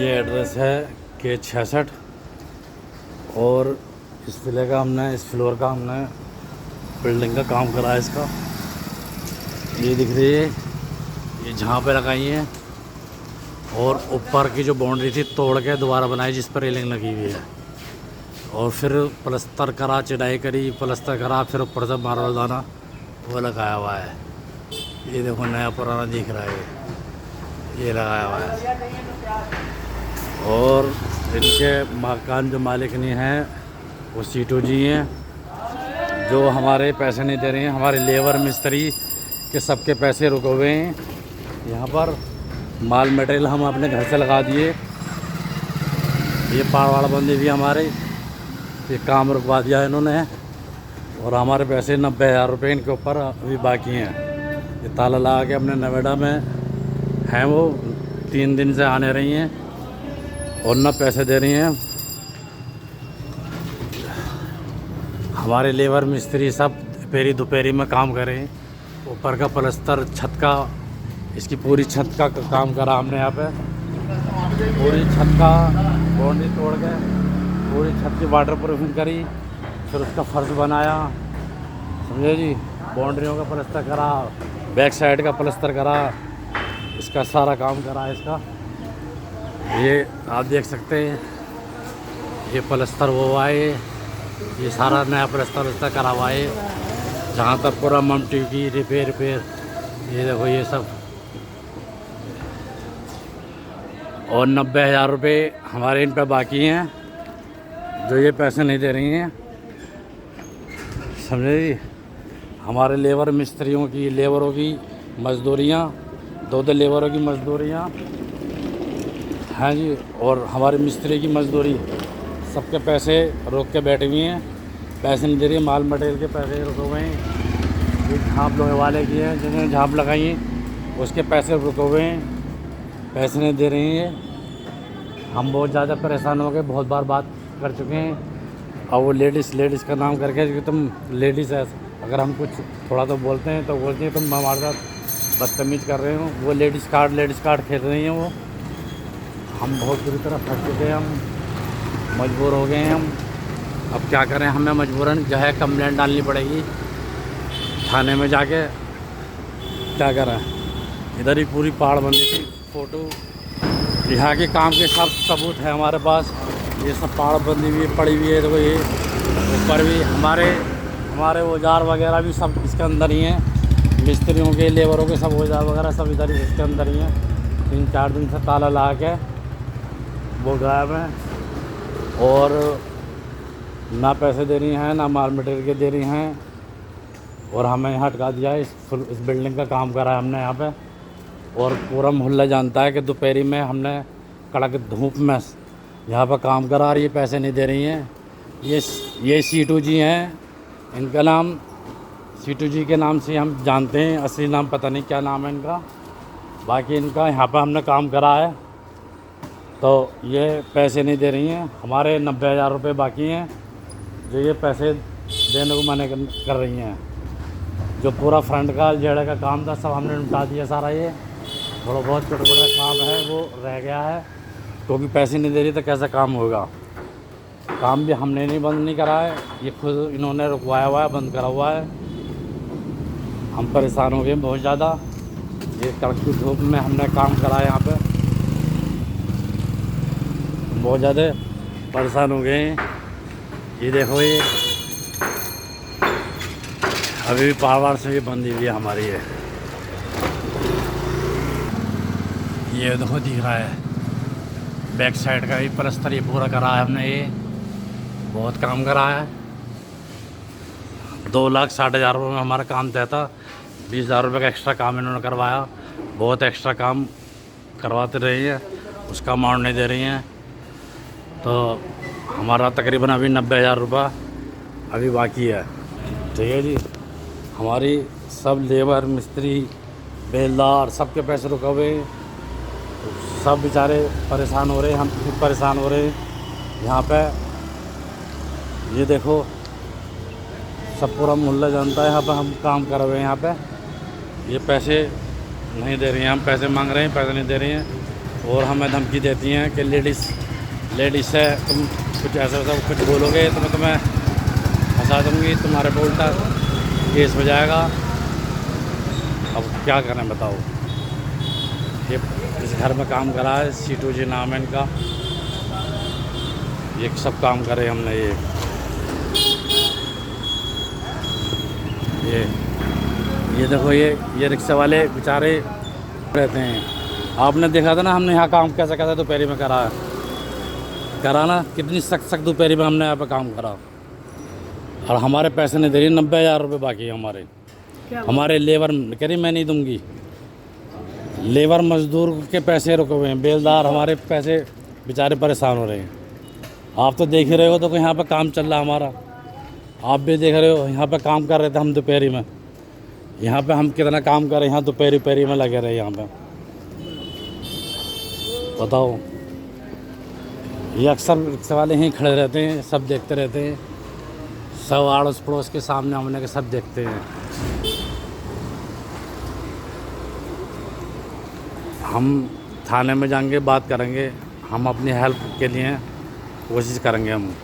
ये एड्रेस है K66 और इस फ्लोर का हमने बिल्डिंग का काम करा है इसका। ये दिख रही है, ये जहाँ पे लगाई है और ऊपर की जो बाउंड्री थी तोड़ के दोबारा बनाई जिस पर रेलिंग लगी हुई है और फिर प्लस्तर करा, चढ़ाई करी, प्लस्तर करा, फिर ऊपर से मार्बल दाना वो लगाया हुआ है। ये देखो नया पुराना दिख रहा है, ये लगाया हुआ है। और इनके मकान जो मालिक नहीं हैं वो सीटू जी हैं, जो हमारे पैसे नहीं दे रहे हैं। हमारे लेबर मिस्त्री के सबके पैसे रुके हुए हैं। यहाँ पर माल मटेरियल हम अपने घर से लगा दिए। ये पहाड़ बंदी भी हमारे ये काम रुकवा दिया इन्होंने और हमारे पैसे 90,000 रुपये इनके ऊपर अभी बाकी हैं। ये ताला लगा के अपने नोएडा में हैं, वो 3 दिन से आने रही हैं और न पैसे दे रही हैं। हमारे लेबर मिस्त्री सब दोपहरी में काम करें। ऊपर का प्लस्तर, छत का, इसकी पूरी छत का काम करा हमने यहाँ पे। पूरी छत का बाउंड्री तोड़ के पूरी छत की वाटर प्रूफिंग करी, फिर उसका फर्श बनाया, समझे जी। बाउंड्रियों का प्लस्तर करा, बैक साइड का प्लस्तर करा, इसका सारा काम करा इसका। ये आप देख सकते हैं, ये प्लस्तर वो हुआ है, ये सारा नया प्लस्तर करा हुआ है। जहाँ तक पूरा ममटी की रिपेयर ये देखो ये सब। और 90,000 रुपये हमारे इन पे बाकी हैं, जो ये पैसे नहीं दे रही हैं, समझे जी। हमारे लेबरों की मजदूरियाँ, 2 लेबरों की मजदूरियाँ हैं जी, और हमारे मिस्त्री की मजदूरी, सबके पैसे रोक के बैठे हुए हैं। पैसे नहीं दे रही, माल मटेरियल के पैसे रुके हुए हैं। ये झाँप लोहे वाले की हैं, जिन्होंने झाँप लगाई है उसके पैसे रुके हुए हैं, पैसे नहीं दे रही हैं। हम बहुत ज़्यादा परेशान हो गए, बहुत बार बात कर चुके हैं। और वो लेडीज़ का नाम करके कि तुम लेडीज़ है, अगर हम कुछ थोड़ा तो बोलते हैं तो बोलती हैं तुम हमारे साथ बदतमीज़ कर रहे हो। वो लेडीज़ कार्ड खेल रही हैं वो। हम बहुत बुरी तरह फंस चुके हैं, हम मजबूर हो गए हैं। हम अब क्या करें, हमें मजबूरन जो है कंप्लेंट डालनी पड़ेगी थाने में जाके। क्या करें, इधर ही पूरी पहाड़ बंदी थी। फ़ोटो यहाँ के काम के सब सबूत है हमारे पास। ये सब पहाड़ बंदी हुई पड़ी हुई है, देखो ये ऊपर भी हमारे औजार वगैरह भी सब इसके अंदर ही हैं। मिस्त्रियों के, लेबरों के सब औजार वगैरह सब इधर ही इसके अंदर ही हैं। 3-4 दिन से ताला लगा के वो गायब हैं और ना पैसे दे रही हैं, ना माल मटेरियल के दे रही हैं। और हमें यहाँ हटका दिया है। इस बिल्डिंग का काम करा है हमने यहाँ पे। और पूरा मोहल्ला जानता है कि दोपहरी में हमने कड़क धूप में यहाँ पर काम करा और ये पैसे नहीं दे रही हैं। ये सीटू जी हैं, इनका नाम सीटू जी के नाम से हम जानते हैं, असली नाम पता नहीं क्या नाम है इनका। बाकी इनका यहाँ पर हमने काम करा है, तो ये पैसे नहीं दे रही हैं। हमारे 90,000 रुपये बाकी हैं, जो ये पैसे देने को मना कर रही हैं। जो पूरा फ्रंट का जेड़े का काम था सब हमने निपटा दिया सारा। ये थोड़ा बहुत छोटा काम है वो रह गया है, क्योंकि पैसे नहीं दे रही तो कैसा काम होगा। काम भी हमने बंद नहीं करा है, ये खुद इन्होंने रुकवाया हुआ है, बंद करा हुआ है। हम परेशान हो गए बहुत ज़्यादा। ये कड़क धूप में हमने काम करा है यहाँ पे, बहुत ज़्यादा परेशान हो गए हैं। ये देखो, ये अभी भी पहाड़ से भी बंदी हुई है हमारी। ये देखो दिख रहा है बैक साइड का भी प्लस्तर ये पूरा करा है हमने। ये बहुत काम करा है। 2,60,000 रुपये में हमारा काम तय था। 20,000 रुपये का एक्स्ट्रा काम इन्होंने करवाया। बहुत एक्स्ट्रा काम करवाते रही हैं, उसका अमाउंट नहीं दे रही हैं। तो हमारा तकरीबन अभी 90,000 रुपये अभी बाकी है। ठीक है जी। हमारी सब लेबर, मिस्त्री, बेलदार सबके पैसे रुके हुए, सब बेचारे परेशान हो रहे हैं। हम खुद परेशान हो रहे हैं यहाँ पे। ये देखो सब पूरा मोहल्ला जानता है यहाँ पे हम काम कर रहे हैं। यहाँ पे ये पैसे नहीं दे रही हैं, हम पैसे मांग रहे हैं, पैसे नहीं दे रही हैं। और हमें धमकी देती हैं कि लेडीज़ से तुम कुछ ऐसा कुछ बोलोगे तो मैं तुम्हें फंसा दूँगी, तुम्हारे पे उल्टा केस हो जाएगा। अब क्या करें बताओ। ये इस घर में काम करा है, सीटू जी नाम है इनका, ये सब काम करे हमने। ये देखो, ये रिक्शा वाले बेचारे रहते हैं। आपने देखा था ना हमने यहाँ काम कैसा कैसा दोपहरी में करा ना, कितनी सख्त दोपहरी में हमने यहाँ पे काम करा, और हमारे पैसे नहीं दे रही। 90,000 रुपये बाकी है हमारे लेबर कह रही मैं नहीं दूंगी। लेबर मजदूर के पैसे रुके हुए हैं, बेलदार हमारे पैसे बेचारे परेशान हो रहे हैं। आप तो देख ही रहे हो, तो यहाँ पे काम चल रहा हमारा, आप भी देख रहे हो। यहाँ पे काम कर रहे थे हम दोपहरी में, यहाँ पे हम कितना काम कर रहे हैं, यहाँ दोपहरी में लगे रहे यहाँ पे। बताओ, ये अक्सर रिक्शा वाले यहीं खड़े रहते हैं, सब देखते रहते हैं, सब आड़ोस पड़ोस के सामने हमने के सब देखते हैं। हम थाने में जाएंगे, बात करेंगे, हम अपनी हेल्प के लिए कोशिश करेंगे हम।